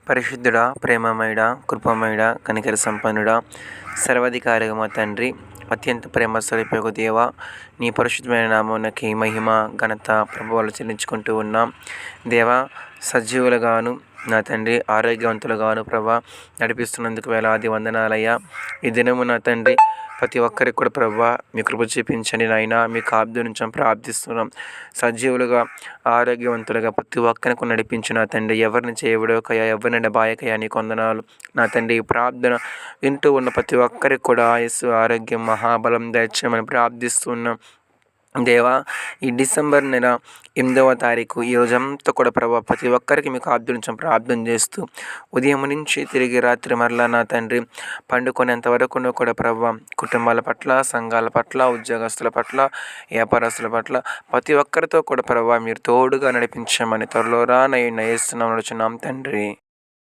పరిశుద్ధుడా, ప్రేమమయుడా, కృపమయుడా, కనికర సంపన్నుడా, సర్వాధికారిగా మా తండ్రి, అత్యంత ప్రేమ స్వరూపకు దేవ, నీ పరిశుద్ధమైన నామమునకి మహిమ, ఘనత, ప్రభువులు చెల్లించుకుంటూ ఉన్నాం. దేవ, సజీవులుగాను నా తండ్రి ఆరోగ్యవంతులుగాను ప్రభా నడిపిస్తున్నందుకు వేలాది వందనాలయ్యా. ఈ దినము నా తండ్రి ప్రతి ఒక్కరికి కూడా ప్రభా మీ కృప చూపించండి నాయన. మీ కాబ్దు నుంచి ప్రార్థిస్తున్నాం. సజీవులుగా ఆరోగ్యవంతులుగా ప్రతి ఒక్కరికి నడిపించు నా తండ్రి. ఎవరిని చేయబడకయా, ఎవరిని బాయకయా నీ కొందనాలు నా తండ్రి. ఈ ప్రార్థన వింటూ ఉన్న ప్రతి ఒక్కరికి కూడా ఆయుస్సు, ఆరోగ్యం, మహాబలం దయచేయమని ప్రార్థిస్తున్నాం. దేవా, ఈ డిసెంబర్ నెల 8వ తారీఖు ఈ రోజంతా కూడా ప్రభా ప్రతి ఒక్కరికి మీకు ఆబ్దుంచం ప్రార్థన చేస్తూ ఉదయం నుంచి తిరిగి రాత్రి మరలా నా తండ్రి పండుకునేంత వరకు కూడా ప్రభా కుటుంబాల పట్ల, సంఘాల పట్ల, ఉద్యోగస్తుల పట్ల, వ్యాపారస్తుల పట్ల ప్రతి ఒక్కరితో కూడా ప్రభా మీరు తోడుగా నడిపించమని త్వరలో యేసు నామమున నడుచున్నాం తండ్రి.